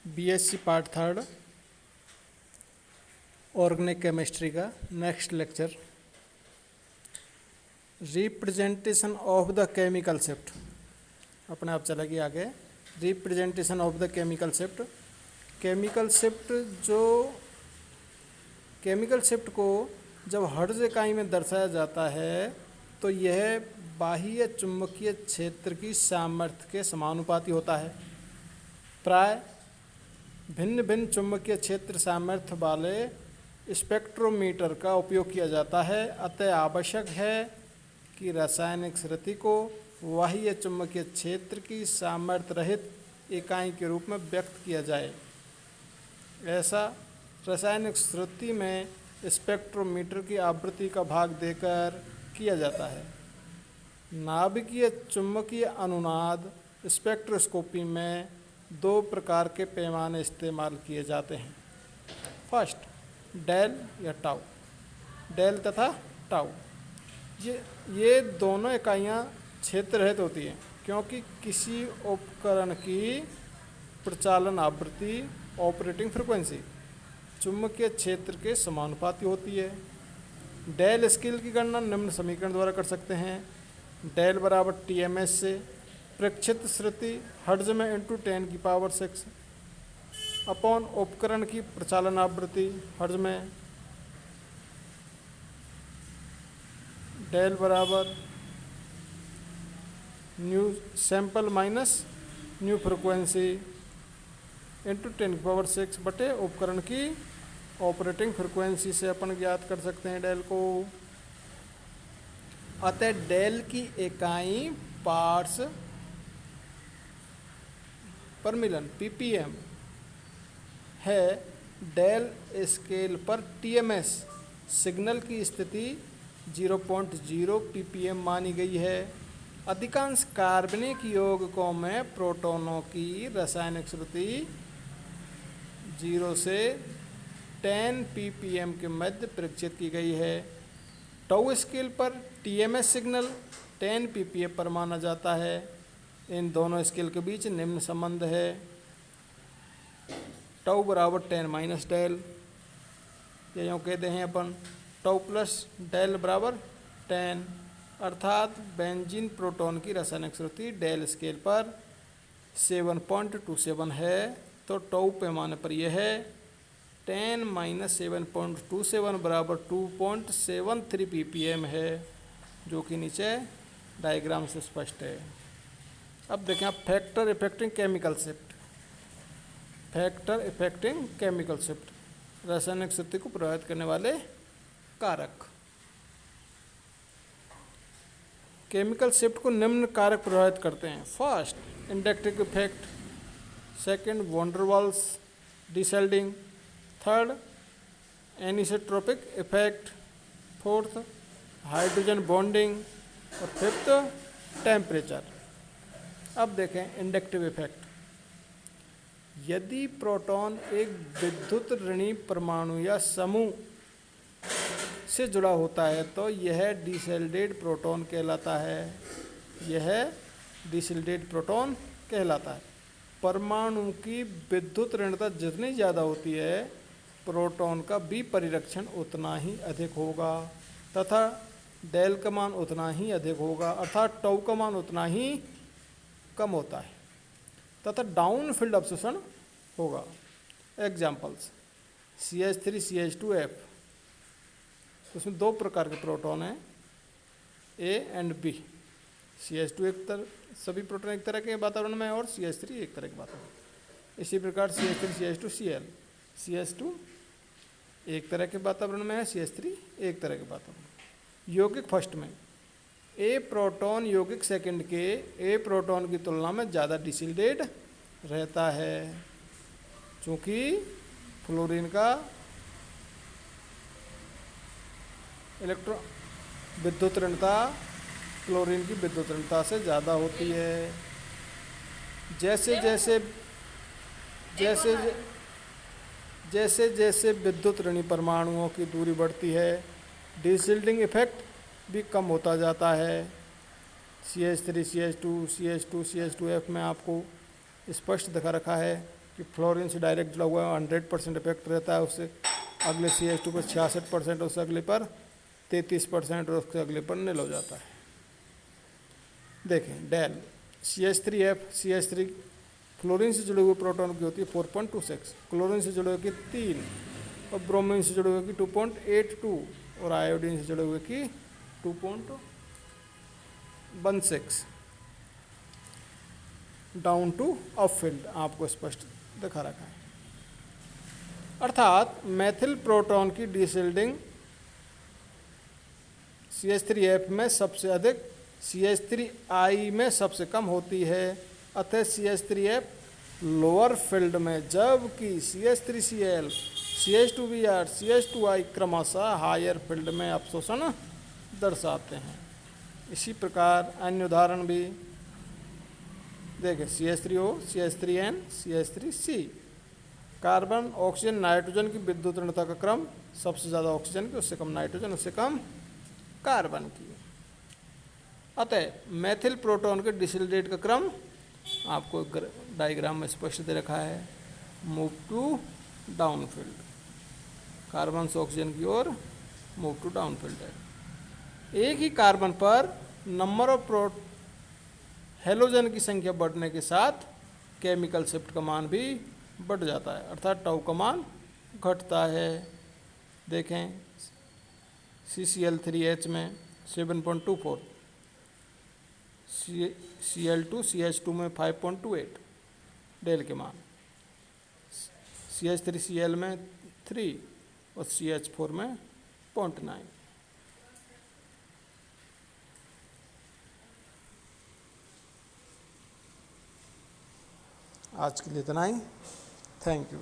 BSc part third organic chemistry का next lecture representation of the chemical shift अपने आप चलेगी आगे। Representation of the chemical shift, chemical shift को जब हर्ट्ज इकाई में दर्शाया जाता है तो यह बाह्य चुंबकीय क्षेत्र की सामर्थ्य के समानुपाती होता है। प्राय भिन्न भिन्न चुंबकीय क्षेत्र सामर्थ्य वाले स्पेक्ट्रोमीटर का उपयोग किया जाता है। अतः आवश्यक है कि रासायनिक श्रुति को बाह्य चुंबकीय क्षेत्र की सामर्थ्य रहित इकाई के रूप में व्यक्त किया जाए। ऐसा रासायनिक श्रुति में स्पेक्ट्रोमीटर की आवृत्ति का भाग देकर किया जाता है। नाभिकीय चुंबकीय अनुनाद स्पेक्ट्रोस्कोपी में दो प्रकार के पैमाने इस्तेमाल किए जाते हैं। फर्स्ट, डेल या टाउ, डेल तथा टाउ। ये दोनों इकाइयाँ क्षेत्र रहित होती हैं क्योंकि किसी उपकरण की प्रचालन आवृत्ति ऑपरेटिंग फ्रीक्वेंसी चुंबकीय क्षेत्र के समानुपाती होती है। डेल स्केल की गणना निम्न समीकरण द्वारा कर सकते हैं। डेल बराबर TMS से प्रेक्षित श्रुति हर्ट्ज में इंटू 10⁻⁶ अपॉन उपकरण की प्रचालन आवृत्ति हर्ट्ज में। डेल बराबर new sample minus new frequency into 10⁻⁶ बटे उपकरण की ऑपरेटिंग फ्रिक्वेंसी से अपन ज्ञात कर सकते हैं डेल को। अतः डेल की इकाई पार्ट्स पर मिलन ppm है। डेल स्केल पर TMS सिग्नल की स्थिति 0.0 ppm मानी गई है। अधिकांश कार्बनिक यौगिकों में प्रोटॉनों की रासायनिक श्रुति 0 से 10 ppm के मध्य प्रेक्षित की गई है। टाउ स्केल पर TMS सिग्नल 10 ppm पर माना जाता है। इन दोनों स्केल के बीच निम्न संबंध है। टाउ बराबर 10 माइनस डेल, ये यूँ कहते हैं अपन टाउ प्लस डेल बराबर 10, अर्थात बेंजीन प्रोटॉन की रासायनिक श्रुति डेल स्केल पर 7.27 है तो टाउ पैमाने पर यह है 10 माइनस 7.27 बराबर 2.73 ppm है, जो कि नीचे डायग्राम से स्पष्ट है। अब देखें आप factor affecting chemical shift. Factor affecting chemical shift, रासायनिक श्रुति को प्रभावित करने वाले कारक। केमिकल शिफ्ट को निम्न कारक प्रभावित करते हैं। First, inductive effect. Second, van der Waals deshielding. Third, anisotropic effect. Fourth, hydrogen bonding. और फिफ्थ, टेम्परेचर। अब देखें इंडक्टिव इफेक्ट। यदि प्रोटॉन एक विद्युत ऋणी परमाणु या समूह से जुड़ा होता है तो यह डिसल्डेड प्रोटॉन कहलाता है। यह डिसल्डेड प्रोटॉन कहलाता है। परमाणु की विद्युत ऋणता जितनी ज़्यादा होती है प्रोटॉन का विपरिरक्षण उतना ही अधिक होगा तथा डेल का मान उतना ही अधिक होगा, अर्थात टाउ का मान उतना ही कम होता है तथा डाउन फील्ड अवशोषण होगा। एग्जाम्पल्स, CH3 CH2F, उसमें दो प्रकार के प्रोटॉन हैं A एंड B। CH2 सभी प्रोटॉन एक तरह के वातावरण में और CH3 एक तरह के वातावरण। इसी प्रकार CH3 CH2 Cl, CH2 एक तरह के वातावरण में है, CH3 एक तरह के वातावरण। यौगिक फर्स्ट में A प्रोटॉन यौगिक सेकंड के A प्रोटॉन की तुलना में ज़्यादा डिसल्डेड रहता है, चूँकि फ्लोरीन का इलेक्ट्रॉन विद्युत ऋणता क्लोरीन की विद्युत ऋणता से ज़्यादा होती है। जैसे जैसे विद्युत ऋणी परमाणुओं की दूरी बढ़ती है डिसल्डिंग इफेक्ट भी कम होता जाता है। CH3 CH2 CH2 CH2F में आपको स्पष्ट दिखा रखा है। कि फ्लोरीन से डायरेक्ट जुड़ा हुआ है 100% इफेक्ट रहता है, उससे अगले CH2 पर 66%, उससे अगले पर 33% और उससे अगले पर नील हो जाता है। देखें डेल CH3 फ्लोरीन से जुड़े हुए प्रोटॉन की होती है 4.26, क्लोरीन से जुड़े हुए की 3 और ब्रोमीन से जुड़े हुए की 2.82 और आयोडीन से जुड़े हुए की 2.16 डाउन टू अपफिल्ड आपको स्पष्ट दिखा रखा है। अर्थात मेथिल प्रोटॉन की डिसल्डिंग CH3F में सबसे अधिक, CH3I में सबसे कम होती है, अतः CH3F लोअर फील्ड में, जबकि CH3Cl, CH2Br, CH2I क्रमशः हायर फील्ड में अपशोषण दर्शाते हैं। इसी प्रकार अन्य उदाहरण भी देखें, CH3O, CH3N, CH3C। Carbon, oxygen, nitrogen की विद्युत ऋणता का क्रम सबसे ज़्यादा ऑक्सीजन की, उससे कम नाइट्रोजन, उससे कम कार्बन की। अतः मेथिल प्रोटॉन के डिसल्टेट का क्रम आपको डायग्राम में स्पष्ट दे रखा है, मूव टू डाउनफील्ड, कार्बन से ऑक्सीजन की ओर मूव टू डाउनफील्ड है। एक ही कार्बन पर नंबर ऑफ हेलोजन की संख्या बढ़ने के साथ केमिकल शिफ्ट का मान भी बढ़ जाता है, अर्थात टाउ का मान घटता है। देखें CCl3H में 7.24, Cl2 CH2 में 5.28 डेल के मान, CH3Cl में 3 और CH4 में 0.9। आज के लिए इतना ही। Thank you.